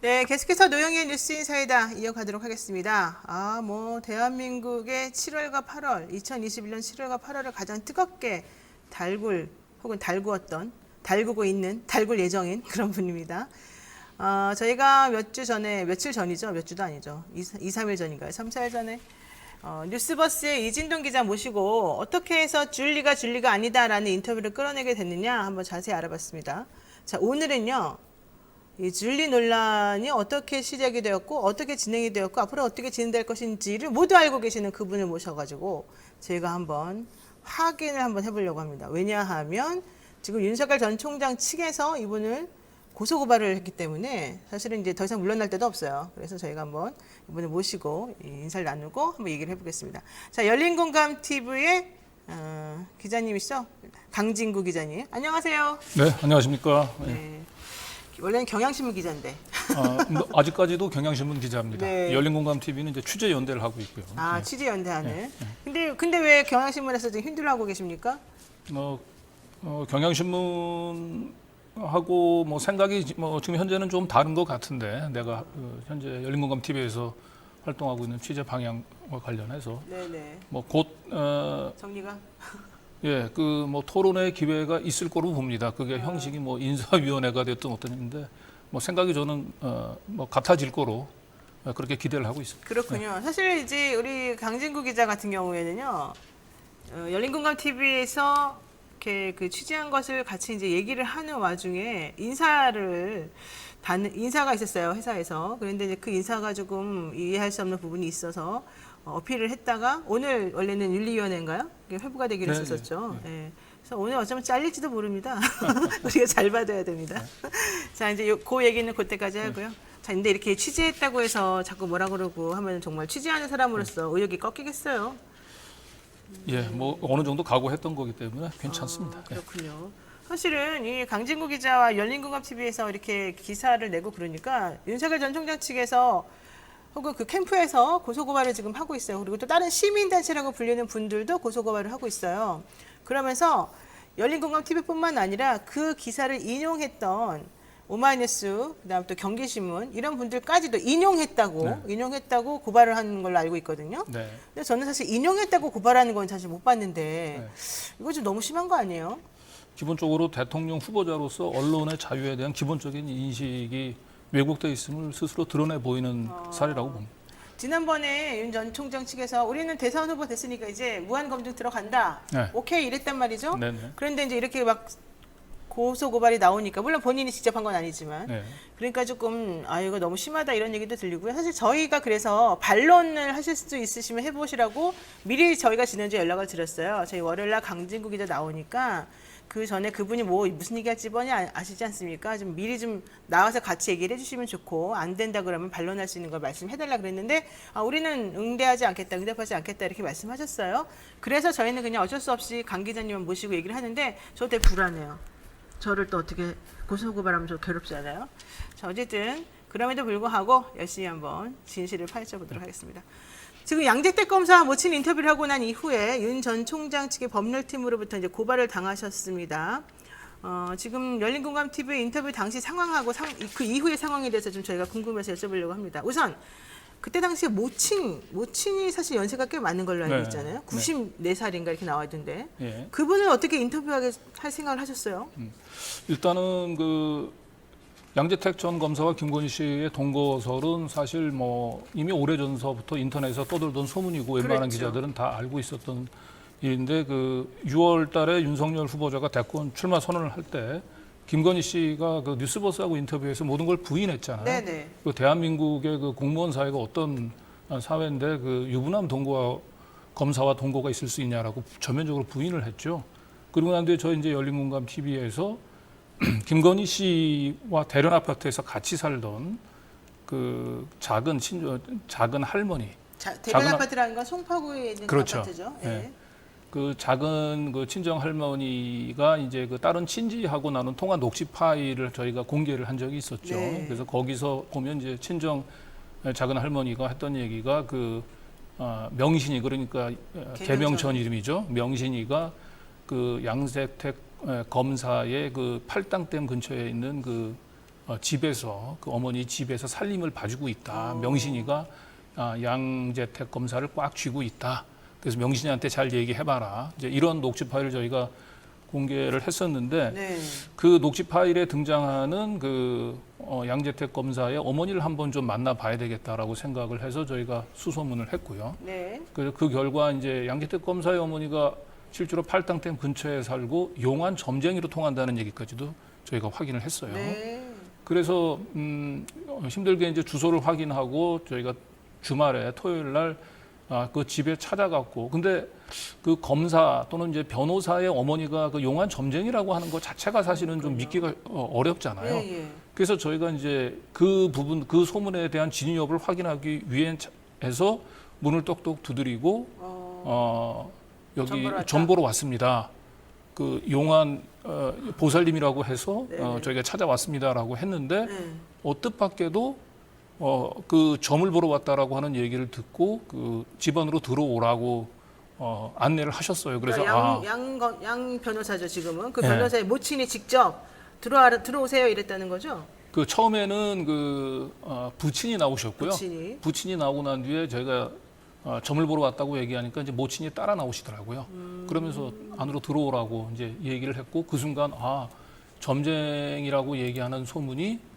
네, 계속해서 노영희의 뉴스 인사이다 이어가도록 하겠습니다. 대한민국의 7월과 8월, 2021년 7월과 8월을 가장 뜨겁게 달구고 있는, 달굴 예정인 그런 분입니다. 저희가 며칠 전이죠. 몇 주도 아니죠. 2, 3일 전인가요? 3, 4일 전에 뉴스버스의 이진동 기자 모시고 어떻게 해서 줄리가 아니다라는 인터뷰를 끌어내게 됐느냐 한번 자세히 알아봤습니다. 자, 오늘은요. 이 줄리 논란이 어떻게 시작이 되었고 어떻게 진행이 되었고 앞으로 어떻게 진행될 것인지를 모두 알고 계시는 그분을 모셔가지고 저희가 한번 확인을 한번 해보려고 합니다. 왜냐하면 지금 윤석열 전 총장 측에서 이분을 고소고발을 했기 때문에 사실은 이제 더 이상 물러날 데도 없어요. 그래서 저희가 한번 이분을 모시고 인사를 나누고 한번 얘기를 해보겠습니다. 자, 열린공감TV의 기자님이시죠? 강진구 기자님. 안녕하세요. 네, 안녕하십니까. 네. 원래는 경향신문 기자인데. 아직까지도 경향신문 기자입니다. 네. 열린공감TV는 이제 취재 연대를 하고 있고요. 네. 취재 연대하는. 근데 왜 경향신문에서 좀 힘들어하고 계십니까? 경향신문하고 생각이 지금 현재는 좀 다른 것 같은데 내가 현재 열린공감TV에서 활동하고 있는 취재 방향과 관련해서 네네. 정리가 토론의 기회가 있을 거로 봅니다. 그게 형식이 인사위원회가 됐든 어떤인데 생각이 저는 같아질 거로 그렇게 기대를 하고 있습니다. 그렇군요. 네. 사실 이제 우리 강진구 기자 같은 경우에는요, 열린공감TV에서 이렇게 그 취재한 것을 같이 이제 얘기를 하는 와중에 인사가 있었어요, 회사에서. 그런데 이제 그 인사가 조금 이해할 수 없는 부분이 있어서 어필을 했다가 오늘 원래는 윤리위원회인가요? 회부가 되기로 했었죠. 네. 그래서 오늘 어쩌면 잘릴지도 모릅니다. 우리가 잘 받아야 됩니다. 자, 이제 그 얘기는 그때까지 하고요. 자, 근데 이렇게 취재했다고 해서 자꾸 뭐라 그러고 하면 정말 취재하는 사람으로서 의욕이 꺾이겠어요. 어느 정도 각오했던 거기 때문에 괜찮습니다. 그렇군요. 사실은 이 강진구 기자와 열린공감TV에서 이렇게 기사를 내고 그러니까 윤석열 전 총장 측에서 혹은 그 캠프에서 고소고발을 지금 하고 있어요. 그리고 또 다른 시민단체라고 불리는 분들도 고소고발을 하고 있어요. 그러면서 열린공감TV뿐만 아니라 그 기사를 인용했던 오마이뉴스, 그다음 또 경기신문 이런 분들까지도 인용했다고 고발을 하는 걸로 알고 있거든요. 네. 근데 저는 사실 인용했다고 고발하는 건 사실 못 봤는데 이거 좀 너무 심한 거 아니에요? 기본적으로 대통령 후보자로서 언론의 자유에 대한 기본적인 인식이 왜곡되어 있음을 스스로 드러내 보이는 사례라고 봅니다. 지난번에 윤 전 총장 측에서 우리는 대선 후보 됐으니까 이제 무한 검증 들어간다. 네. 오케이 이랬단 말이죠. 네네. 그런데 이제 이렇게 막 고소 고발이 나오니까 물론 본인이 직접 한 건 아니지만 그러니까 조금 이거 너무 심하다 이런 얘기도 들리고요. 사실 저희가 그래서 반론을 하실 수도 있으시면 해보시라고 미리 저희가 지난주에 연락을 드렸어요. 저희 월요일날 강진구 기자 나오니까 그 전에 그분이 무슨 얘기할지 뻔히 아시지 않습니까? 좀 미리 좀 나와서 같이 얘기를 해주시면 좋고 안 된다 그러면 반론할 수 있는 걸 말씀해달라 그랬는데 우리는 응대하지 않겠다, 응답하지 않겠다 이렇게 말씀하셨어요. 그래서 저희는 그냥 어쩔 수 없이 강 기자님을 모시고 얘기를 하는데 저 되게 불안해요. 저를 또 어떻게 고소고발하면 저 괴롭지 않아요? 자, 어쨌든 그럼에도 불구하고 열심히 한번 진실을 파헤쳐보도록 하겠습니다. 지금 양재택 검사 모친 인터뷰를 하고 난 이후에 윤 전 총장 측의 법률팀으로부터 이제 고발을 당하셨습니다. 지금 열린공감TV 인터뷰 당시 상황하고 그 이후의 상황에 대해서 좀 저희가 궁금해서 여쭤보려고 합니다. 우선 그때 당시에 모친이 사실 연세가 꽤 많은 걸로 알고 있잖아요. 94살인가 이렇게 나와 있던데. 그분을 어떻게 인터뷰하게 할 생각을 하셨어요? 일단은 양재택 전 검사와 김건희 씨의 동거설은 사실 이미 오래전서부터 인터넷에서 떠돌던 소문이고 웬만한 기자들은 다 알고 있었던 일인데 6월 달에 윤석열 후보자가 대권 출마 선언을 할 때 김건희 씨가 뉴스버스하고 인터뷰에서 모든 걸 부인했잖아요. 네네. 대한민국의 공무원 사회가 어떤 사회인데 유부남 검사와 동거가 있을 수 있냐라고 전면적으로 부인을 했죠. 그리고 난 뒤에 저희 이제 열린공감TV에서 김건희 씨와 대련 아파트에서 같이 살던 작은 할머니. 대련 아파트라는 건 송파구에 있는 아파트죠. 네. 작은 친정 할머니가 이제 다른 친지하고 나눈 통화 녹취 파일을 저희가 공개를 한 적이 있었죠. 그래서 거기서 보면 이제 친정 작은 할머니가 했던 얘기가 명신이 그러니까 개명전 이름이죠. 명신이가 양재택 검사의 팔당댐 근처에 있는 집에서 그 어머니 집에서 살림을 봐주고 있다. 명신이가 양재택 검사를 꽉 쥐고 있다. 그래서 명신이한테 잘 얘기해봐라. 이제 이런 녹취 파일을 저희가 공개를 했었는데 네. 그 녹취 파일에 등장하는 그 양재택 검사의 어머니를 한번 좀 만나봐야 되겠다라고 생각을 해서 저희가 수소문을 했고요. 네. 그 결과 이제 양재택 검사의 어머니가 실제로 팔당댐 근처에 살고 용한 점쟁이로 통한다는 얘기까지도 저희가 확인을 했어요. 네. 그래서 힘들게 이제 주소를 확인하고 저희가 주말에 토요일 날 그 집에 찾아갔고, 근데 그 검사 또는 이제 변호사의 어머니가 그 용한 점쟁이라고 하는 것 자체가 사실은 좀 믿기가 어렵잖아요. 예, 예. 그래서 저희가 이제 그 부분, 그 소문에 대한 진위 여부를 확인하기 위해서 문을 똑똑 두드리고 여기 전보로 왔습니다. 그 용한 보살님이라고 해서 저희가 찾아왔습니다라고 했는데 뜻밖에도 그 점을 보러 왔다라고 하는 얘기를 듣고 그 집안으로 들어오라고 안내를 하셨어요. 그래서 그러니까 양 변호사죠 지금은 그 변호사의 모친이 직접 들어오세요 이랬다는 거죠. 그 처음에는 그 부친이 나오셨고요. 부친이 나오고 난 뒤에 저희가 점을 보러 왔다고 얘기하니까 이제 모친이 따라 나오시더라고요. 그러면서 안으로 들어오라고 이제 얘기를 했고 그 순간 점쟁이라고 얘기하는 소문이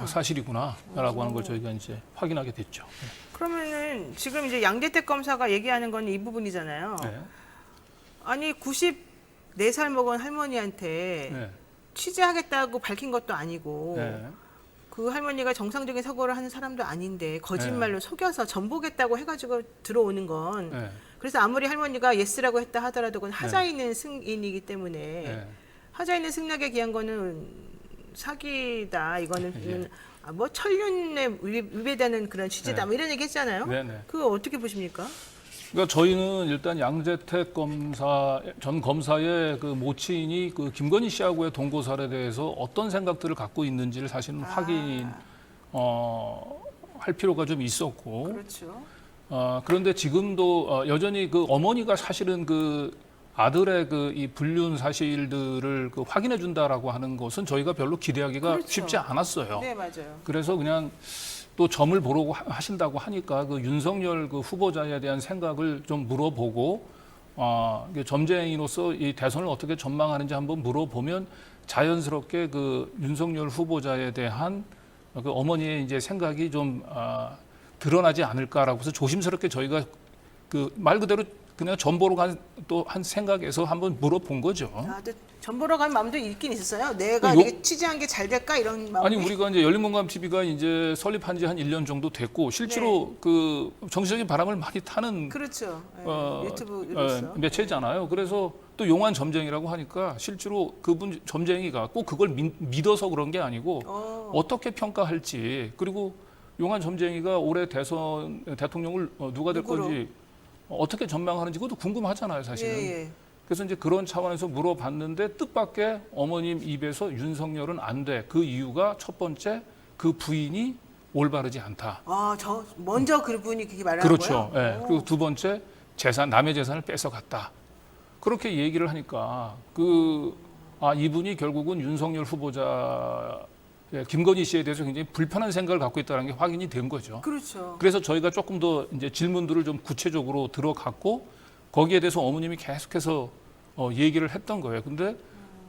사실이구나라고 하는 걸 저희가 이제 확인하게 됐죠. 그러면은 지금 이제 양재택 검사가 얘기하는 건 이 부분이잖아요. 네. 아니 94살 먹은 할머니한테 취재하겠다고 밝힌 것도 아니고 그 할머니가 정상적인 사고를 하는 사람도 아닌데 거짓말로 속여서 전보겠다고 해가지고 들어오는 건 그래서 아무리 할머니가 예스라고 했다 하더라도 그건 하자 있는 승인이기 때문에 하자 있는 승낙에 기한 거는 사기다. 이거는 뭐 천륜에 위배되는 그런 취지다. 뭐 이런 얘기 했잖아요. 그거 어떻게 보십니까? 그러니까 저희는 일단 양재택 전 검사의 그 모친이 그 김건희 씨하고의 동거설에 대해서 어떤 생각들을 갖고 있는지를 사실은 확인 할 필요가 좀 있었고. 그렇죠. 그런데 지금도 여전히 그 어머니가 사실은 그 아들의 그 이 불륜 사실들을 그 확인해 준다라고 하는 것은 저희가 별로 기대하기가 쉽지 않았어요. 네, 맞아요. 그래서 그냥 또 점을 보라고 하신다고 하니까 그 윤석열 그 후보자에 대한 생각을 좀 물어보고 점쟁이로서 이 대선을 어떻게 전망하는지 한번 물어보면 자연스럽게 그 윤석열 후보자에 대한 그 어머니의 이제 생각이 좀 드러나지 않을까라고 해서 조심스럽게 저희가 그 말 그대로 그냥 전보러 한 생각에서 한번 물어본 거죠. 전보러 간 마음도 있긴 있었어요. 내가 되게 취재한 게 잘 될까 이런 마음. 아니 우리가 이제 열린공감 TV가 이제 설립한 지 한 1년 정도 됐고 실제로 그 정치적인 바람을 많이 타는 그렇죠. 유튜브 매체잖아요. 그래서 또 용한 점쟁이라고 하니까 실제로 그분 점쟁이가 꼭 그걸 믿어서 그런 게 아니고 어떻게 평가할지 그리고 용한 점쟁이가 올해 대통령을 누가 될 건지 어떻게 전망하는지 그것도 궁금하잖아요, 사실은. 그래서 이제 그런 차원에서 물어봤는데 뜻밖의 어머님 입에서 윤석열은 안 돼. 그 이유가 첫 번째 그 부인이 올바르지 않다. 먼저 그분이 그렇게 말을 그렇죠. 한 거예요? 그리고 두 번째 남의 재산을 뺏어갔다. 그렇게 얘기를 하니까 이분이 결국은 윤석열 후보자 김건희 씨에 대해서 굉장히 불편한 생각을 갖고 있다는 게 확인이 된 거죠. 그렇죠. 그래서 저희가 조금 더 이제 질문들을 좀 구체적으로 들어갔고 거기에 대해서 어머님이 계속해서 얘기를 했던 거예요. 근데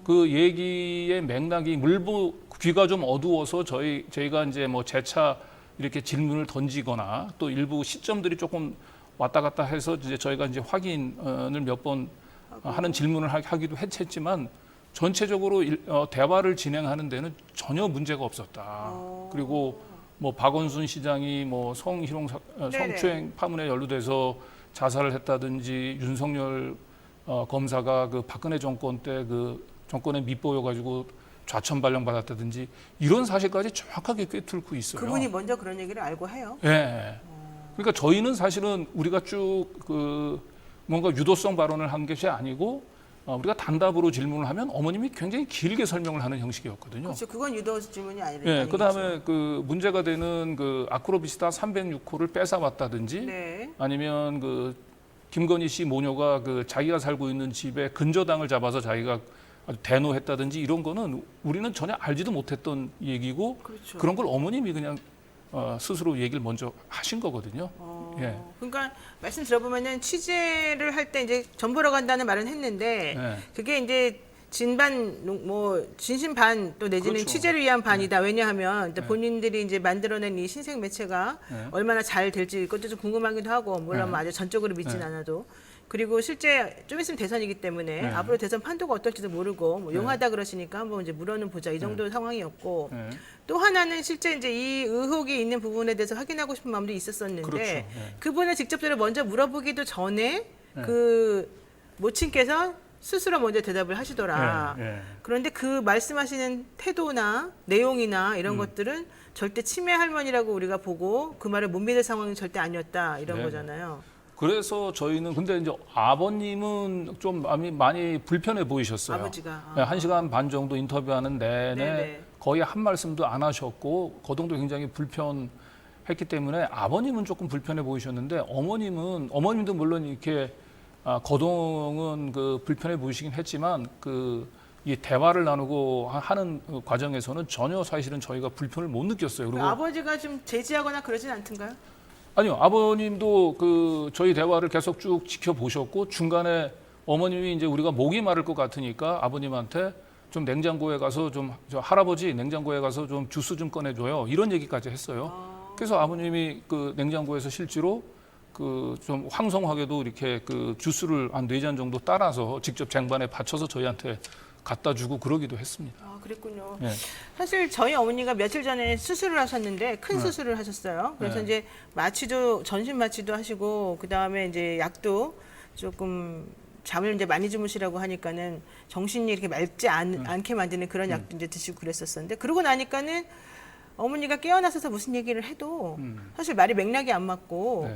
그 얘기의 맥락이 귀가 좀 어두워서 저희가 이제 뭐 재차 이렇게 질문을 던지거나 또 일부 시점들이 조금 왔다 갔다 해서 이제 저희가 이제 확인을 몇 번 하는 질문을 하기도 했지만 전체적으로 대화를 진행하는 데는 전혀 문제가 없었다. 그리고 뭐 박원순 시장이 뭐 성추행 파문에 연루돼서 자살을 했다든지 윤석열 검사가 그 박근혜 정권 때 그 정권에 밑보여가지고 좌천 발령 받았다든지 이런 사실까지 정확하게 꿰뚫고 있어요. 그분이 먼저 그런 얘기를 알고 해요. 네. 그러니까 저희는 사실은 우리가 쭉 뭔가 유도성 발언을 한 것이 아니고 우리가 단답으로 질문을 하면 어머님이 굉장히 길게 설명을 하는 형식이었거든요. 그렇죠. 그건 유도 질문이 아니니까. 네, 그다음에 그 문제가 되는 그 아크로비스타 306호를 뺏어왔다든지 아니면 그 김건희 씨 모녀가 그 자기가 살고 있는 집에 근저당을 잡아서 자기가 아주 대노했다든지 이런 거는 우리는 전혀 알지도 못했던 얘기고 그렇죠. 그런 걸 어머님이 그냥 스스로 얘기를 먼저 하신 거거든요. 예. 그러니까 말씀 들어보면은 취재를 할 때 이제 전 보러 간다는 말은 했는데 네. 그게 이제 진반 뭐 진심반 또 내지는 그렇죠. 취재를 위한 반이다. 왜냐하면 본인들이 이제 만들어낸 이 신생 매체가 얼마나 잘 될지 그것도 좀 궁금하기도 하고 물론 뭐 아주 전적으로 믿진 않아도 그리고 실제 좀 있으면 대선이기 때문에 앞으로 대선 판도가 어떨지도 모르고 뭐 용하다 그러시니까 한번 이제 물어는 보자 이 정도 상황이었고 또 하나는 실제 이제 이 의혹이 있는 부분에 대해서 확인하고 싶은 마음도 있었었는데 그렇죠. 그분을 직접적으로 먼저 물어보기도 전에 그 모친께서 스스로 먼저 대답을 하시더라. 그런데 그 말씀하시는 태도나 내용이나 이런 것들은 절대 치매 할머니라고 우리가 보고 그 말을 못 믿을 상황이 절대 아니었다 이런 거잖아요. 그래서 저희는 근데 이제 아버님은 좀 많이 불편해 보이셨어요. 아버지가. 1시간 반 정도 인터뷰하는 내내 네네. 거의 한 말씀도 안 하셨고 거동도 굉장히 불편했기 때문에 아버님은 조금 불편해 보이셨는데 어머님도 물론 이렇게 거동은 그 불편해 보이시긴 했지만 이 대화를 나누고 하는 과정에서는 전혀 사실은 저희가 불편을 못 느꼈어요. 그리고 아버지가 좀 제지하거나 그러진 않던가요? 아니요, 아버님도 저희 대화를 계속 쭉 지켜보셨고 중간에 어머님이 이제 우리가 목이 마를 것 같으니까 아버님한테 좀 냉장고에 가서 저 할아버지 냉장고에 가서 좀 주스 좀 꺼내줘요. 이런 얘기까지 했어요. 그래서 아버님이 그 냉장고에서 실제로 좀 황송하게도 이렇게 주스를 한 4잔 정도 따라서 직접 쟁반에 받쳐서 저희한테 갖다 주고 그러기도 했습니다. 아, 그랬군요. 네. 사실 저희 어머니가 며칠 전에 수술을 하셨는데 큰 수술을 하셨어요. 그래서 이제 전신 마취도 하시고 그다음에 이제 약도 조금 잠을 이제 많이 주무시라고 하니까는 정신이 이렇게 맑지 않게 만드는 그런 약도 이제 드시고 그랬었었는데 그러고 나니까는 어머니가 깨어나서서 무슨 얘기를 해도 사실 말이 맥락이 안 맞고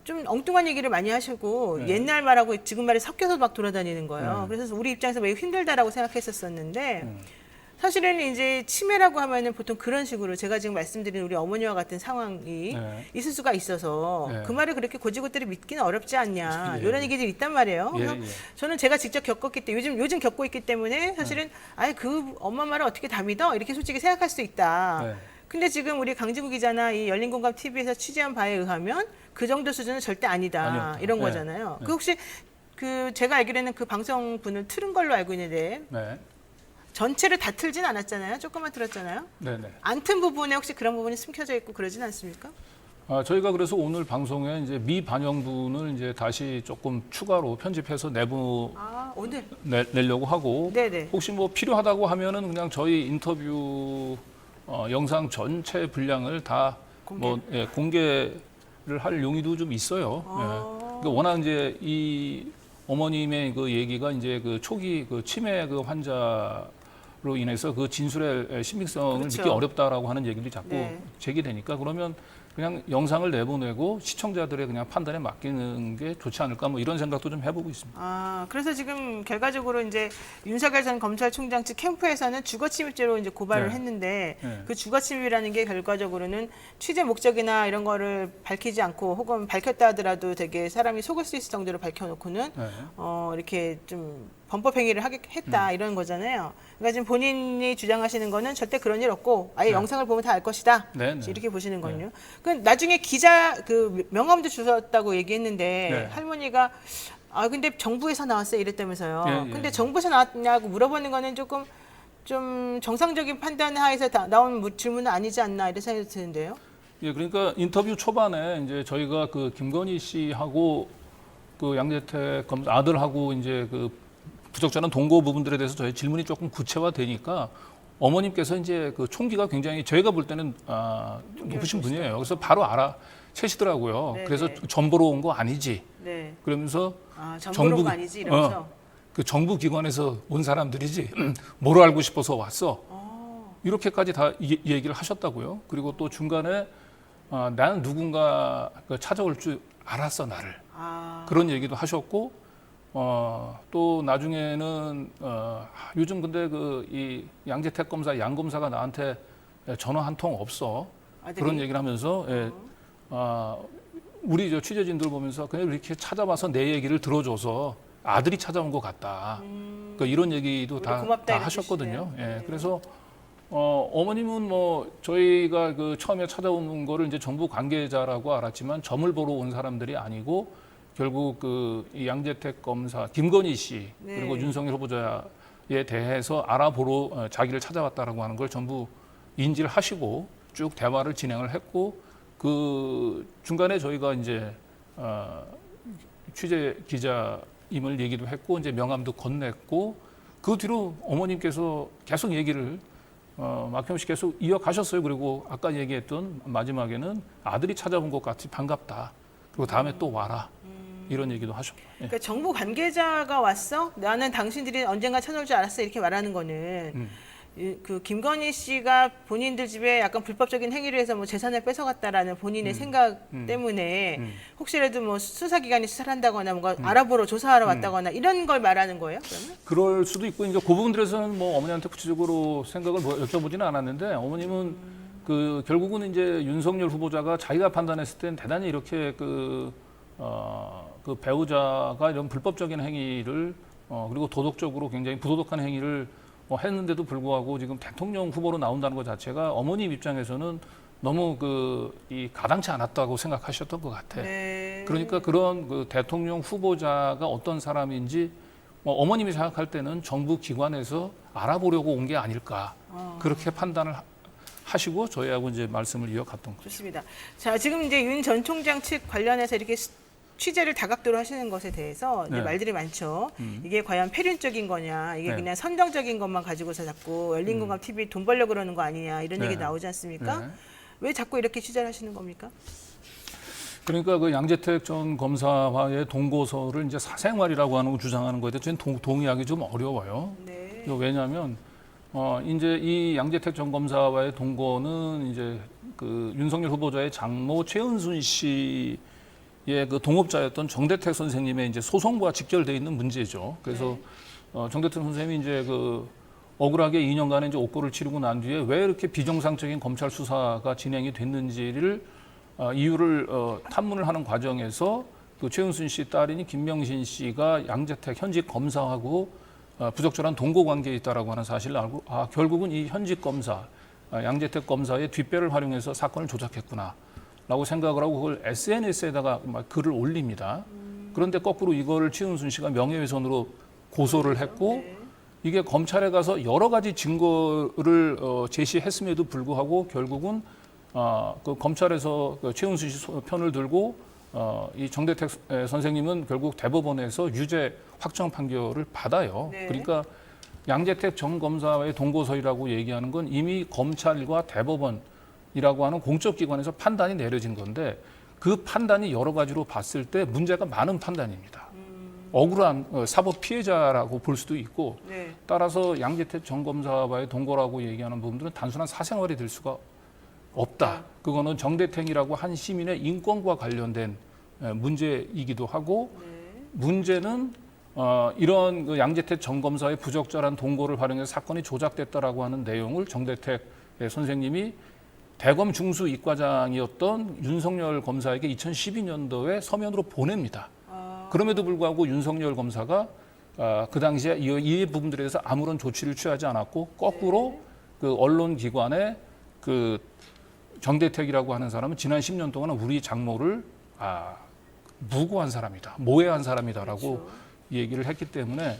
좀 엉뚱한 얘기를 많이 하시고 옛날 말하고 지금 말이 섞여서 막 돌아다니는 거예요. 그래서 우리 입장에서 매우 힘들다라고 생각했었었는데 사실은 이제 치매라고 하면은 보통 그런 식으로 제가 지금 말씀드린 우리 어머니와 같은 상황이 있을 수가 있어서 그 말을 그렇게 고지고대로 믿기는 어렵지 않냐 이런 얘기들이 있단 말이에요. 그래서 저는 제가 직접 겪었기 때문에 요즘 겪고 있기 때문에 사실은 아예 그 엄마 말을 어떻게 다 믿어 이렇게 솔직히 생각할 수 있다. 근데 지금 우리 강진구 기자나 이 열린공감 TV에서 취재한 바에 의하면 그 정도 수준은 절대 아니다 이런 거잖아요. 그 혹시 제가 알기로는 그 방송분을 틀은 걸로 알고 있는데 전체를 다 틀진 않았잖아요. 조금만 틀었잖아요. 안 튼 부분에 혹시 그런 부분이 숨겨져 있고 그러진 않습니까? 저희가 그래서 오늘 방송에 이제 미반영분을 이제 다시 조금 추가로 편집해서 오늘 내려고 하고 네네. 혹시 뭐 필요하다고 하면은 그냥 저희 인터뷰 영상 전체 분량을 다 공개를 할 용의도 좀 있어요. 그러니까 워낙 이제 이 어머님의 그 얘기가 이제 그 초기 치매 환자로 인해서 그 진술의 신빙성을 그렇죠. 믿기 어렵다라고 하는 얘기들이 자꾸 제기되니까 그러면 그냥 영상을 내보내고 시청자들의 그냥 판단에 맡기는 게 좋지 않을까 뭐 이런 생각도 좀 해보고 있습니다. 그래서 지금 결과적으로 이제 윤석열 전 검찰총장 측 캠프에서는 주거침입죄로 이제 고발을 했는데 그 주거침입이라는 게 결과적으로는 취재 목적이나 이런 거를 밝히지 않고 혹은 밝혔다 하더라도 되게 사람이 속을 수 있을 정도로 밝혀놓고는 이렇게 좀 범법행위를 했다 이런 거잖아요. 그러니까 지금 본인이 주장하시는 거는 절대 그런 일 없고 아예 영상을 보면 다 알 것이다. 이렇게 보시는 거군요. 그 나중에 기자 명함도 주셨다고 얘기했는데 할머니가 근데 정부에서 나왔어요 이랬다면서요. 근데 정부에서 나왔냐고 물어보는 거는 조금 좀 정상적인 판단 하에서 나온 질문은 아니지 않나 이런 생각이 드는데요. 그러니까 인터뷰 초반에 이제 저희가 김건희 씨하고 양재택 검사 아들하고 이제 부적절한 동거 부분들에 대해서 저희 질문이 조금 구체화되니까 어머님께서 이제 총기가 굉장히 저희가 볼 때는 높으신 분이에요. 그래서 바로 알아채시더라고요. 그래서 전 보러 온 거 아니지. 그러면서 정부가 아니지 이러면서 그 정부 기관에서 온 사람들이지 뭐로 알고 싶어서 왔어. 이렇게까지 다 얘기를 하셨다고요. 그리고 또 중간에 나는 누군가 찾아올 줄 알았어 나를. 그런 얘기도 하셨고. 또 나중에는 요즘 근데 이 양재택 검사 양 검사가 나한테 전화 한 통 없어. 그런 얘기를 하면서 우리 취재진들 보면서 그냥 이렇게 찾아와서 내 얘기를 들어줘서 아들이 찾아온 것 같다. 그러니까 이런 얘기도 다 고맙다 하셨거든요. 예, 네. 그래서 어머님은 뭐 저희가 그 처음에 찾아온 거를 이제 정부 관계자라고 알았지만 점을 보러 온 사람들이 아니고 결국 이 양재택 검사 김건희 씨 네. 그리고 윤석열 후보자에 대해서 알아보러 자기를 찾아왔다라고 하는 걸 전부 인지를 하시고 쭉 대화를 진행을 했고 그 중간에 저희가 이제 취재 기자임을 얘기도 했고 이제 명함도 건넸고 그 뒤로 어머님께서 계속 얘기를 막힘없이 계속 이어가셨어요. 그리고 아까 얘기했던 마지막에는 아들이 찾아온 것 같이 반갑다. 그리고 다음에 또 와라. 이런 얘기도 하셨고. 예. 그러니까 정부 관계자가 왔어? 나는 당신들이 언젠가 찾아올 줄 알았어. 이렇게 말하는 거는 그 김건희 씨가 본인들 집에 약간 불법적인 행위를 해서 뭐 재산을 뺏어갔다라는 본인의 생각 때문에 혹시라도 뭐 수사기관이 수사를 한다거나 뭔가 알아보러 조사하러 왔다거나 이런 걸 말하는 거예요? 그러면? 그럴 수도 있고 이제 그 부분들에서는 뭐 어머니한테 구체적으로 생각을 여쭤보지는 않았는데 어머님은 그 결국은 이제 윤석열 후보자가 자기가 판단했을 땐 대단히 이렇게 그 배우자가 이런 불법적인 행위를 그리고 도덕적으로 굉장히 부도덕한 행위를 했는데도 불구하고 지금 대통령 후보로 나온다는 것 자체가 어머님 입장에서는 너무 이 가당치 않았다고 생각하셨던 것 같아. 네. 그러니까 그런 그 대통령 후보자가 어떤 사람인지 어머님이 생각할 때는 정부 기관에서 알아보려고 온 게 아닐까 그렇게 판단을 하시고 저희하고 이제 말씀을 이어갔던 거죠. 좋습니다. 자, 지금 이제 윤 전 총장 측 관련해서 이렇게 취재를 다각도로 하시는 것에 대해서 이제 네. 말들이 많죠. 이게 과연 폐륜적인 거냐, 이게 네. 그냥 선정적인 것만 가지고서 자꾸 열린공감 TV 돈 벌려고 그러는 거 아니냐 이런 네. 얘기 나오지 않습니까? 네. 왜 자꾸 이렇게 취재를 하시는 겁니까? 그러니까 그 양재택 전 검사와의 동거서를 이제 사생활이라고 하는 거 주장하는 거에 대해서 저는 동의하기 좀 어려워요. 네. 왜냐하면 이제 이 양재택 전 검사와의 동거는 이제 그 윤석열 후보자의 장모 최은순 씨의 그 동업자였던 정대택 선생님의 이제 소송과 직결돼 있는 문제죠. 그래서 정대택 선생님이 이제 그 억울하게 2년간의 이제 옥고를 치르고 난 뒤에 왜 이렇게 비정상적인 검찰 수사가 진행이 됐는지를 이유를 탐문을 하는 과정에서 그 최은순 씨 딸인 김명신 씨가 양재택 현직 검사하고 부적절한 동거 관계에 있다라고 하는 사실을 알고 결국은 이 현직 검사 양재택 검사의 뒷배를 활용해서 사건을 조작했구나라고 생각을 하고 그걸 SNS에다가 막 글을 올립니다. 그런데 거꾸로 이거를 최은순 씨가 명예훼손으로 고소를 했고 네. 이게 검찰에 가서 여러 가지 증거를 제시했음에도 불구하고 결국은 그 검찰에서 그 최은순 씨 편을 들고 이 정대택 선생님은 결국 대법원에서 유죄 확정 판결을 받아요. 네. 그러니까 양재택 전 검사와의 동거서이라고 얘기하는 건 이미 검찰과 대법원이라고 하는 공적 기관에서 판단이 내려진 건데 그 판단이 여러 가지로 봤을 때 문제가 많은 판단입니다. 억울한 사법 피해자라고 볼 수도 있고 네. 따라서 양재택 전 검사와의 동거라고 얘기하는 부분들은 단순한 사생활이 될 수가 없다. 그거는 정대택이라고 한 시민의 인권과 관련된 문제이기도 하고 문제는 이런 그 양재택 전 검사의 부적절한 동거를 활용해서 사건이 조작됐다라고 하는 내용을 정대택 선생님이 대검 중수 이과장이었던 윤석열 검사에게 2012년도에 서면으로 보냅니다. 그럼에도 불구하고 윤석열 검사가 그 당시에 이 부분들에 대해서 아무런 조치를 취하지 않았고 거꾸로 그 언론기관에 그 정대택이라고 하는 사람은 지난 10년 동안 우리 장모를 무고한 사람이다, 모해한 사람이다라고 그렇죠. 얘기를 했기 때문에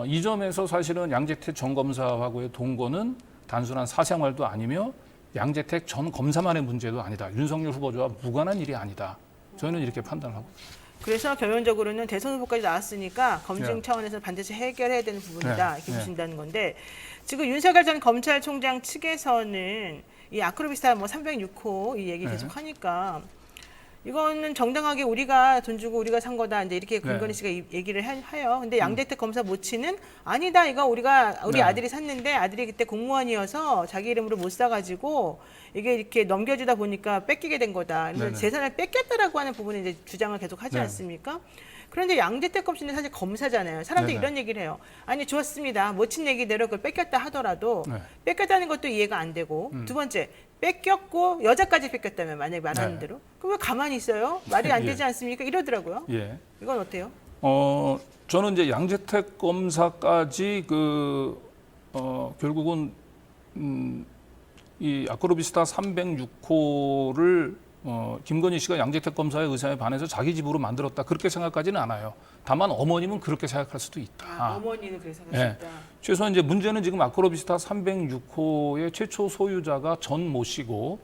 이 점에서 사실은 양재택 전 검사하고의 동거는 단순한 사생활도 아니며 양재택 전 검사만의 문제도 아니다. 윤석열 후보자와 무관한 일이 아니다. 저희는 이렇게 판단을 하고 있습니다. 그래서 결론적으로는 대선 후보까지 나왔으니까 검증 네. 차원에서 반드시 해결해야 되는 부분이다 네. 이렇게 네. 보신다는 건데 지금 윤석열 전 검찰총장 측에서는 이 아크로비스타 뭐 306호 이 얘기 네. 계속 하니까 이거는 정당하게 우리가 돈 주고 우리가 산 거다 이제 이렇게 네. 김건희 씨가 얘기를 해요. 근데 양대택 검사 모치는 아니다 이거 우리 네. 아들이 샀는데 아들이 그때 공무원이어서 자기 이름으로 못 사가지고 이게 이렇게 넘겨주다 보니까 뺏기게 된 거다. 그래서 네네. 재산을 뺏겼다라고 하는 부분에 이제 주장을 계속 하지 네. 않습니까? 그런데 양재택 검사는 사실 검사잖아요. 사람들이 네네. 이런 얘기를 해요. 아니 좋았습니다. 모친 얘기대로 그걸 뺏겼다 하더라도 네. 뺏겼다는 것도 이해가 안 되고 두 번째 뺏겼고 여자까지 뺏겼다면 만약에 말하는 네. 대로 그럼 왜 가만히 있어요? 말이 안 예. 되지 않습니까? 이러더라고요. 예. 이건 어때요? 저는 이제 양재택 검사까지 결국은 이 아크로비스타 306호를 김건희 씨가 양재택 검사의 의사에 반해서 자기 집으로 만들었다 그렇게 생각하지는 않아요. 다만 어머님은 그렇게 생각할 수도 있다. 어머니는 그래서 생각할 수 있다. 최소한 이제 문제는 지금 아크로비스타 306호의 최초 소유자가 전 모 씨고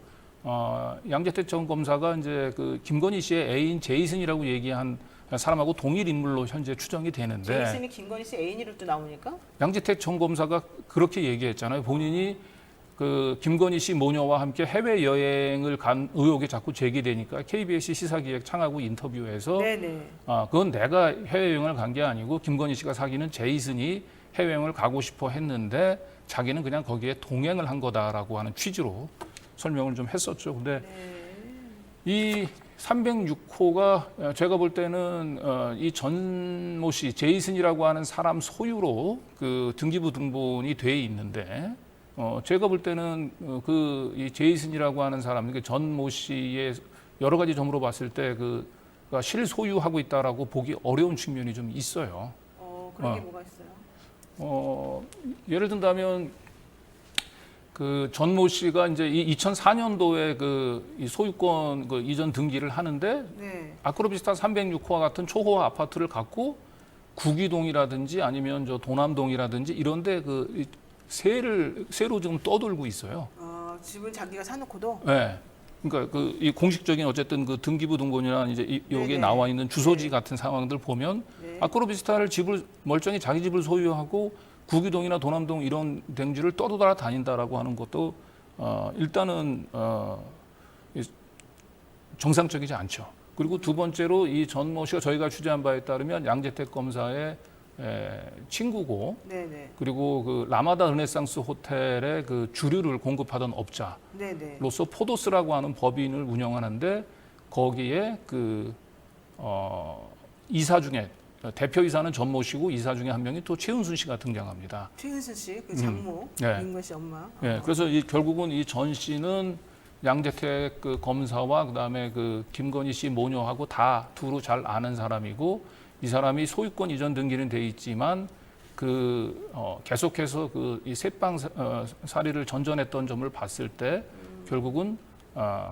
양재택 전 검사가 이제 그 김건희 씨의 애인 제이슨이라고 얘기한 사람하고 동일 인물로 현재 추정이 되는데 제이슨이 김건희 씨 애인으로 또 나오니까 양재택 전 검사가 그렇게 얘기했잖아요. 본인이 그 김건희 씨 모녀와 함께 해외 여행을 간 의혹이 자꾸 제기되니까 KBS 시사기획 창하고 인터뷰에서 네네. 그건 내가 해외 여행을 간 게 아니고 김건희 씨가 사귀는 제이슨이 해외 여행을 가고 싶어 했는데 자기는 그냥 거기에 동행을 한 거다라고 하는 취지로 설명을 좀 했었죠. 근데 이 306호가 제가 볼 때는 이 전모 씨 제이슨이라고 하는 사람 소유로 그 등기부 등본이 돼 있는데 제가 볼 때는 이 제이슨이라고 하는 사람, 그러니까 전모 씨의 여러 가지 점으로 봤을 때 그가 실소유하고 있다라고 보기 어려운 측면이 좀 있어요. 그런 게 뭐가 있어요? 예를 든다면 그 전모 씨가 이제 이 2004년도에 이 소유권 이전 등기를 하는데 네. 아크로비스타 306호와 같은 초호화 아파트를 갖고 구기동이라든지 아니면 저 도남동이라든지 이런데 세로 지금 떠돌고 있어요. 집은 자기가 사놓고도. 네. 그러니까 이 공식적인 어쨌든 그 등기부 등본이나 이제 여기에 네네. 나와 있는 주소지 같은 상황들 보면 네. 아크로비스타를 멀쩡히 자기 집을 소유하고 구기동이나 도남동 이런 댕지를 떠돌아 다닌다라고 하는 것도 일단은 정상적이지 않죠. 그리고 두 번째로 이 전모 씨가 저희가 취재한 바에 따르면 양재택 검사의 친구고 네네. 그리고 그 라마다 르네상스 호텔의 그 주류를 공급하던 업자로서 네네. 포도스라고 하는 법인을 운영하는데 거기에 이사 중에 대표이사는 전모 씨고 이사 중에 한 명이 또 최은순 씨가 등장합니다. 최은순 씨, 그 장모, 네. 김건희 씨 엄마. 그래서 결국은 이 전 씨는 양재택 그 검사와 그다음에 그 김건희 씨 모녀하고 다 두루 잘 아는 사람이고 이 사람이 소유권 이전 등기는 돼 있지만 계속해서 이 새빵 사리를 전전했던 점을 봤을 때 결국은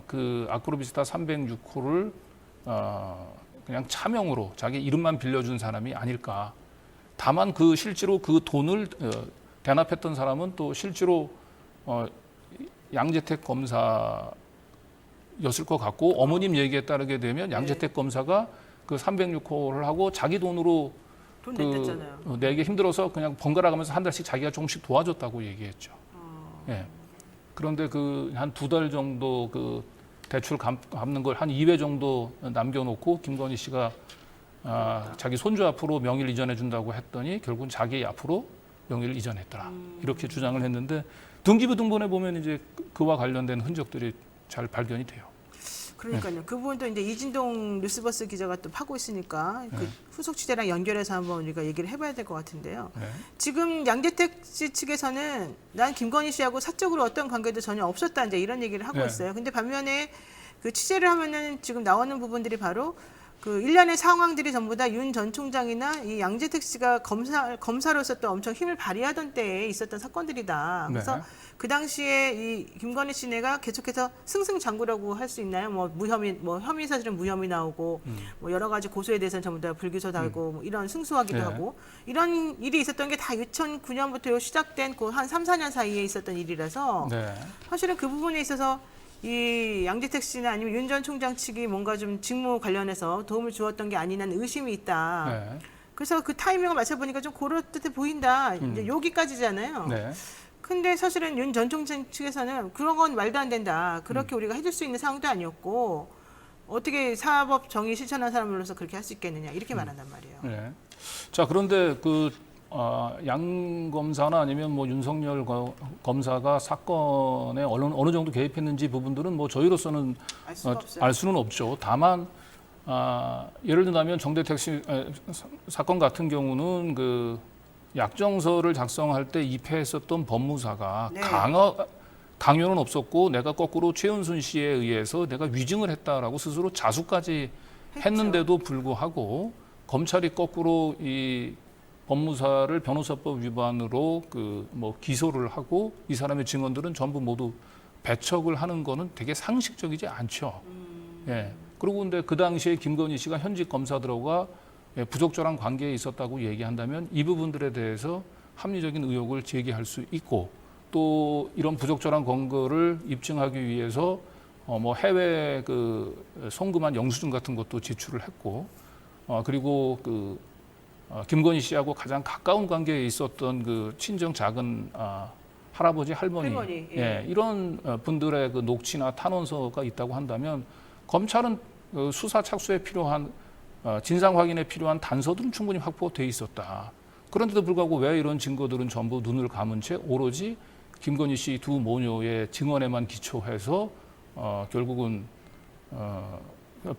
그 아크로비스타 306호를 그냥 차명으로 자기 이름만 빌려준 사람이 아닐까. 다만 실제로 그 돈을 대납했던 사람은 또 실제로 양재택 검사였을 것 같고 어머님 얘기에 따르게 되면 양재택 검사가 그 306호를 하고 자기 돈으로 돈 냈댔잖아요. 내기 힘들어서 그냥 번갈아 가면서 한 달씩 자기가 조금씩 도와줬다고 얘기했죠. 예. 그런데 한 2달 정도 대출 갚는 걸 한 2회 정도 남겨놓고 김건희 씨가 자기 손주 앞으로 명의를 이전해 준다고 했더니 결국은 자기 앞으로 명의를 이전했더라. 이렇게 주장을 했는데 등기부 등본에 보면 이제 그와 관련된 흔적들이 잘 발견이 돼요. 그러니까요. 그 부분도 이제 이진동 뉴스버스 기자가 또 파고 있으니까 그 후속 취재랑 연결해서 한번 우리가 얘기를 해봐야 될 것 같은데요. 지금 양재택 씨 측에서는 난 김건희 씨하고 사적으로 어떤 관계도 전혀 없었다 이제 이런 얘기를 하고 있어요. 근데 반면에 그 취재를 하면은 지금 나오는 부분들이 바로 그 일련의 상황들이 전부 다 윤 전 총장이나 이 양재택 씨가 검사로서 또 엄청 힘을 발휘하던 때에 있었던 사건들이다. 그래서 그 당시에 이 김건희 씨네가 계속해서 승승장구라고 할 수 있나요? 혐의 사실은 무혐의 나오고 뭐 여러 가지 고소에 대해서는 전부 다 불기소 달고 뭐 이런 승소하기도 하고 이런 일이 있었던 게 다 2009년부터 시작된 그 한 3, 4년 사이에 있었던 일이라서 사실은 그 부분에 있어서 이 양재택 씨나 아니면 윤 전 총장 측이 뭔가 좀 직무 관련해서 도움을 주었던 게 아니냐는 의심이 있다. 그래서 그 타이밍을 맞춰보니까 좀 그럴듯해 보인다. 이제 여기까지잖아요. 근데 사실은 윤 전 총장 측에서는 그런 건 말도 안 된다. 그렇게 우리가 해줄 수 있는 상황도 아니었고 어떻게 사법 정의 실천한 사람으로서 그렇게 할 수 있겠느냐 이렇게 말한단 말이에요. 자 그런데 양 검사나 아니면 뭐 윤석열 검사가 사건에 어느 정도 개입했는지 부분들은 뭐 저희로서는 알 수는 없죠. 다만 예를 들면 정대택 씨 사건 같은 경우는 약정서를 작성할 때 입회했었던 법무사가 강요는 없었고 내가 거꾸로 최은순 씨에 의해서 내가 위증을 했다라고 스스로 자수까지 했는데도 불구하고 검찰이 거꾸로 이 법무사를 변호사법 위반으로 그 뭐 기소를 하고 이 사람의 증언들은 전부 모두 배척을 하는 거는 되게 상식적이지 않죠. 예. 그리고 근데 그 당시에 김건희 씨가 현직 검사들과 부적절한 관계에 있었다고 얘기한다면 이 부분들에 대해서 합리적인 의혹을 제기할 수 있고 또 이런 부적절한 근거를 입증하기 위해서 뭐 해외 그 송금한 영수증 같은 것도 지출을 했고 그리고 그 김건희 씨하고 가장 가까운 관계에 있었던 그 친정 작은 할아버지 할머니 예. 이런 분들의 그 녹취나 탄원서가 있다고 한다면 검찰은 그 수사 착수에 필요한 진상 확인에 필요한 단서들은 충분히 확보돼 있었다. 그런데도 불구하고 왜 이런 증거들은 전부 눈을 감은 채 오로지 김건희 씨 두 모녀의 증언에만 기초해서 결국은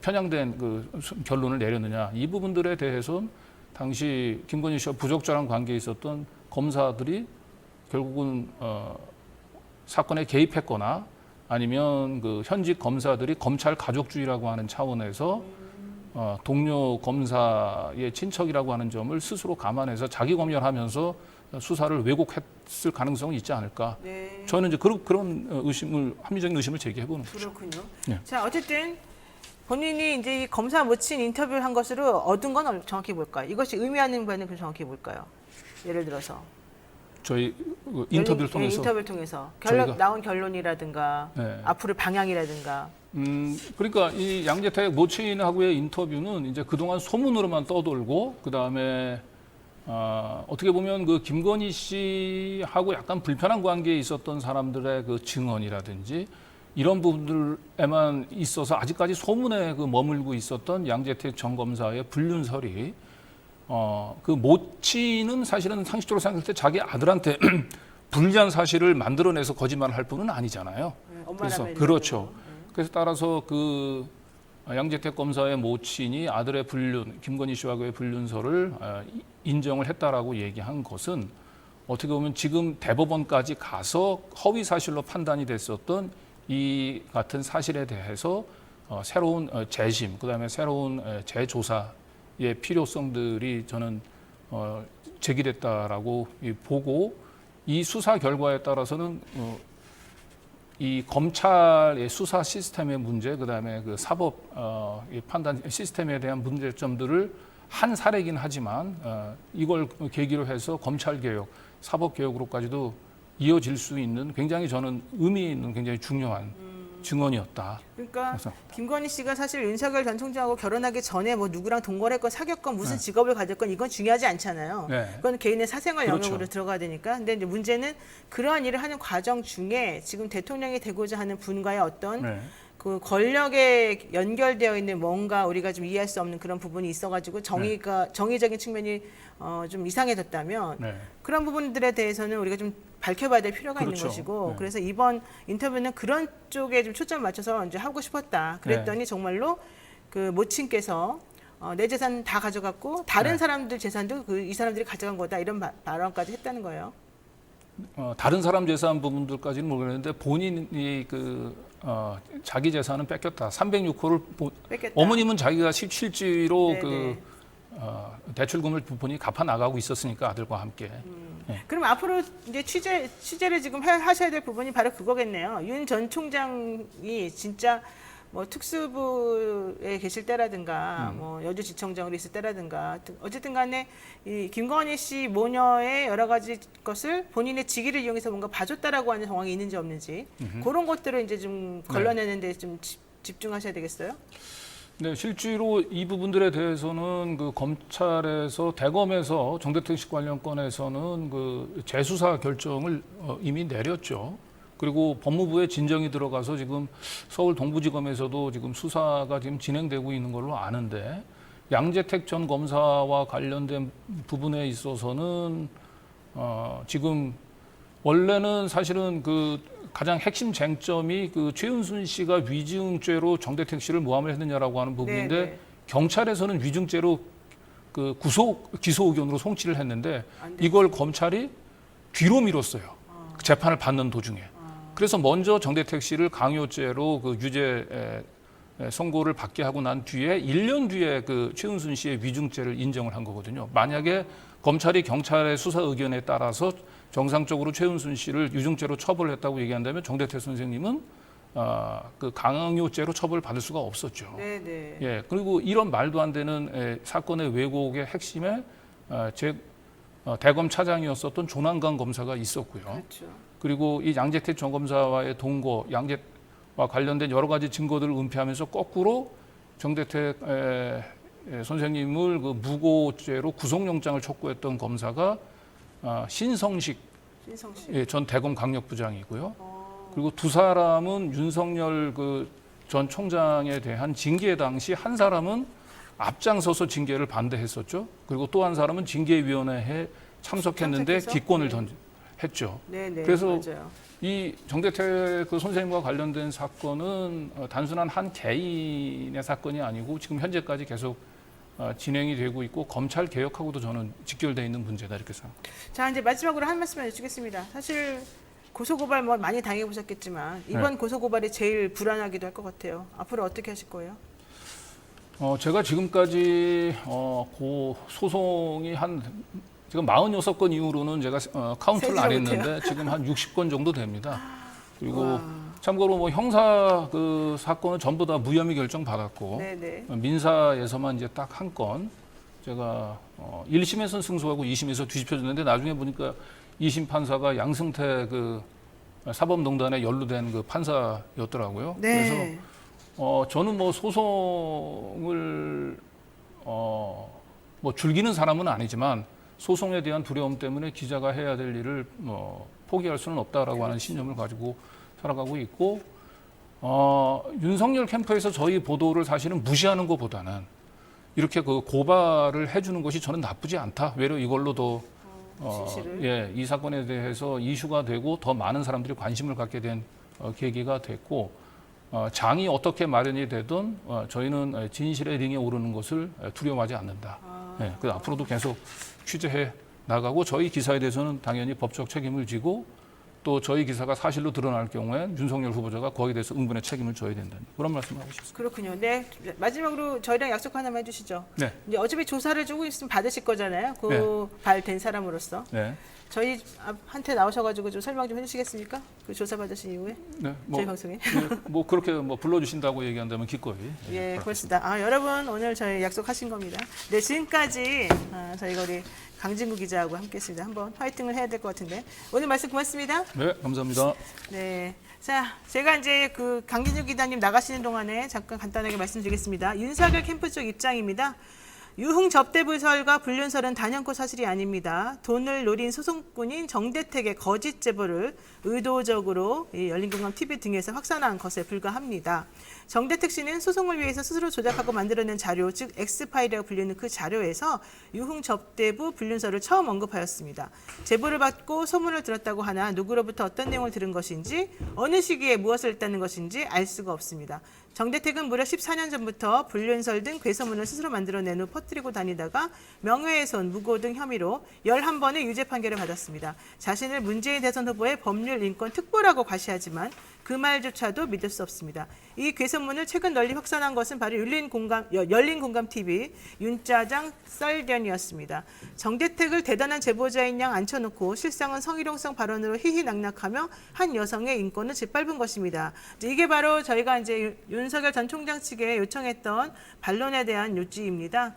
편향된 그 결론을 내렸느냐. 이 부분들에 대해서는 당시 김건희 씨와 부적절한 관계에 있었던 검사들이 결국은 사건에 개입했거나 아니면 그 현직 검사들이 검찰 가족주의라고 하는 차원에서 동료 검사의 친척이라고 하는 점을 스스로 감안해서 자기 검열하면서 수사를 왜곡했을 가능성이 있지 않을까. 네. 저는 이제 그런 의심을 합리적인 의심을 제기해보는 거죠. 그렇군요. 네. 자, 어쨌든 본인이 이제 이 검사 모친 인터뷰를 한 것으로 얻은 건 정확히 뭘까요? 이것이 의미하는 바는 정확히 뭘까요? 예를 들어서 저희 인터뷰를 통해서 인터뷰를 통해서 나온 결론이라든가 네. 앞으로 방향이라든가. 그러니까 이 양재택 모친하고의 인터뷰는 이제 그동안 소문으로만 떠돌고 그 다음에 어떻게 보면 그 김건희 씨하고 약간 불편한 관계에 있었던 사람들의 그 증언이라든지 이런 부분들에만 있어서 아직까지 소문에 그 머물고 있었던 양재택 전 검사의 불륜설이 그 모친은 사실은 상식적으로 생각할 때 자기 아들한테 불리한 사실을 만들어내서 거짓말을 할 뿐은 아니잖아요. 그래서 그렇죠. 그래서 따라서 그 양재택 검사의 모친이 아들의 불륜, 김건희 씨와의 불륜설을 인정을 했다라고 얘기한 것은 어떻게 보면 지금 대법원까지 가서 허위 사실로 판단이 됐었던 이 같은 사실에 대해서 새로운 재심, 그다음에 새로운 재조사의 필요성들이 저는 제기됐다라고 보고 이 수사 결과에 따라서는 이 검찰의 수사 시스템의 문제, 그다음에 그 사법 판단 시스템에 대한 문제점들을 한 사례이긴 하지만 이걸 계기로 해서 검찰 개혁, 사법 개혁으로까지도 이어질 수 있는 굉장히 저는 의미 있는 굉장히 중요한 증언이었다. 그러니까 김건희 씨가 사실 윤석열 전 총장하고 결혼하기 전에 뭐 누구랑 동거했건 사귀었건 무슨 직업을 가졌건 이건 중요하지 않잖아요. 네. 그건 개인의 사생활 그렇죠. 영역으로 들어가야 되니까. 근데 이제 문제는 그러한 일을 하는 과정 중에 지금 대통령이 되고자 하는 분과의 어떤 그 권력에 연결되어 있는 뭔가 우리가 좀 이해할 수 없는 그런 부분이 있어가지고 정의적인 측면이 좀 이상해졌다면 그런 부분들에 대해서는 우리가 좀 밝혀봐야 될 필요가 있는 것이고 그래서 이번 인터뷰는 그런 쪽에 좀 초점을 맞춰서 이제 하고 싶었다. 그랬더니 정말로 그 모친께서 내 재산 다 가져갔고 다른 사람들 재산도 이 사람들이 가져간 거다 이런 발언까지 했다는 거예요. 다른 사람 재산 부분들까지는 모르겠는데 본인이 자기 재산은 뺏겼다. 306호를 뺏겼다. 어머님은 자기가 실질로 대출금을 부분이 갚아 나가고 있었으니까 아들과 함께. 그럼 앞으로 이제 취재를 지금 하셔야 될 부분이 바로 그거겠네요. 윤 전 총장이 진짜 뭐 특수부에 계실 때라든가 뭐 여주지청장으로 있을 때라든가 어쨌든 간에 이 김건희 씨 모녀의 여러 가지 것을 본인의 직위를 이용해서 뭔가 봐줬다라고 하는 정황이 있는지 없는지 그런 것들을 이제 좀 걸러내는데 좀 집중하셔야 되겠어요? 네, 실제로 이 부분들에 대해서는 그 검찰에서 대검에서 정대택 씨 관련 건에서는 그 재수사 결정을 이미 내렸죠. 그리고 법무부에 진정이 들어가서 지금 서울 동부지검에서도 지금 수사가 지금 진행되고 있는 걸로 아는데 양재택 전 검사와 관련된 부분에 있어서는 지금 원래는 사실은 그 가장 핵심 쟁점이 그 최은순 씨가 위증죄로 정대택 씨를 모함을 했느냐라고 하는 부분인데 경찰에서는 위증죄로 그 기소 의견으로 송치를 했는데 이걸 검찰이 뒤로 미뤘어요. 재판을 받는 도중에. 그래서 먼저 정대택 씨를 강요죄로 그 유죄 선고를 받게 하고 난 뒤에 1년 뒤에 그 최은순 씨의 위중죄를 인정을 한 거거든요. 만약에 검찰이 경찰의 수사 의견에 따라서 정상적으로 최은순 씨를 유증죄로 처벌했다고 얘기한다면 정대태 선생님은 그 강요죄로 처벌받을 수가 없었죠. 네네. 예, 그리고 이런 말도 안 되는 사건의 왜곡의 핵심에 대검 차장이었었던 조남관 검사가 있었고요. 그렇죠. 그리고 이 양재택 전 검사와의 동거, 양재와 관련된 여러 가지 증거들을 은폐하면서 거꾸로 정대택 선생님을 그 무고죄로 구속영장을 촉구했던 검사가 신성식 전 대검 강력부장이고요. 그리고 두 사람은 윤석열 그 전 총장에 대한 징계 당시 한 사람은 앞장서서 징계를 반대했었죠. 그리고 또 한 사람은 징계위원회에 참석했는데 참석해서? 기권을 네. 했죠. 네네. 그래서 맞아요. 이 정대택 그 선생님과 관련된 사건은 단순한 한 개인의 사건이 아니고 지금 현재까지 계속 진행이 되고 있고 검찰 개혁하고도 저는 직결되어 있는 문제다 이렇게 생각합니다. 자, 이제 마지막으로 한 말씀 여쭙겠습니다. 사실 고소고발 뭐 많이 당해보셨겠지만 이번 네. 고소고발이 제일 불안하기도 할 것 같아요. 앞으로 어떻게 하실 거예요? 제가 지금까지 소송이 지금 46건 이후로는 제가 카운트를 안 세지도 했는데 지금 한 60건 정도 됩니다. 그리고 와. 참고로 뭐 형사 그 사건은 전부 다 무혐의 결정 받았고 네네. 민사에서만 이제 딱 한 건 제가 1심에서는 승소하고 2심에서 뒤집혀졌는데 나중에 보니까 2심 판사가 양승태 그 사법농단에 연루된 그 판사였더라고요. 네. 그래서 저는 뭐 소송을 뭐 즐기는 사람은 아니지만 소송에 대한 두려움 때문에 기자가 해야 될 일을 포기할 수는 없다라고 하는 신념을 가지고 살아가고 있고 윤석열 캠프에서 저희 보도를 사실은 무시하는 것보다는 이렇게 그 고발을 해주는 것이 저는 나쁘지 않다. 외려 이걸로도 진실을? 이 사건에 대해서 이슈가 되고 더 많은 사람들이 관심을 갖게 된 계기가 됐고 장이 어떻게 마련이 되든 저희는 진실의 링에 오르는 것을 두려워하지 않는다. 그래서 앞으로도 계속 취재해 나가고 저희 기사에 대해서는 당연히 법적 책임을 지고 또 저희 기사가 사실로 드러날 경우에 윤석열 후보자가 거기에 대해서 응분의 책임을 져야 된다는 그런 말씀을 하고 싶습니다. 그렇군요. 네. 마지막으로 저희랑 약속 하나만 해주시죠. 네. 이제 어차피 조사를 조금 있으면 받으실 거잖아요. 네. 고발된 사람으로서. 네. 저희한테 나오셔가지고 좀 설명 좀 해주시겠습니까? 그 조사 받으신 이후에 네. 저희 방송에. 뭐 그렇게 뭐 불러주신다고 얘기한다면 기꺼이. 예, 그렇습니다. 여러분 오늘 저희 약속하신 겁니다. 네, 지금까지 저희가 우리 강진구 기자하고 함께했습니다. 한번 파이팅을 해야 될 것 같은데 오늘 말씀 고맙습니다. 네, 감사합니다. 네, 자 제가 이제 그 강진구 기자님 나가시는 동안에 잠깐 간단하게 말씀드리겠습니다. 윤석열 캠프 쪽 입장입니다. 유흥 접대 부설과 불륜설은 단연코 사실이 아닙니다. 돈을 노린 소송꾼인 정대택의 거짓 제보를 의도적으로 열린공감 TV 등에서 확산한 것에 불과합니다. 정대택 씨는 소송을 위해서 스스로 조작하고 만들어낸 자료, 즉 X파일이라고 불리는 그 자료에서 유흥 접대부 불륜설을 처음 언급하였습니다. 제보를 받고 소문을 들었다고 하나 누구로부터 어떤 내용을 들은 것인지 어느 시기에 무엇을 했다는 것인지 알 수가 없습니다. 정대택은 무려 14년 전부터 불륜설 등 괴소문을 스스로 만들어낸 후 퍼뜨리고 다니다가 명예훼손, 무고 등 혐의로 11번의 유죄 판결을 받았습니다. 자신을 문재인 대선 후보의 법률 인권 특보라고 과시하지만 그 말조차도 믿을 수 없습니다. 이 괴소문을 최근 널리 확산한 것은 바로 열린공감 TV 윤짜장 썰견이었습니다. 정대택을 대단한 제보자인 양 앉혀놓고 실상은 성희롱성 발언으로 희희낙낙하며 한 여성의 인권을 짓밟은 것입니다. 이게 바로 저희가 이제 윤석열 전 총장 측에 요청했던 반론에 대한 요지입니다.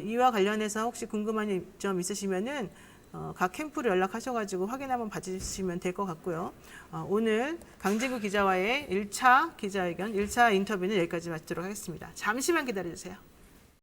이와 관련해서 혹시 궁금한 점 있으시면은 각 캠프로 연락하셔가지고 확인 한번 받으시면 될 것 같고요. 오늘 강진구 기자와의 1차 기자회견, 1차 인터뷰는 여기까지 마치도록 하겠습니다. 잠시만 기다려주세요.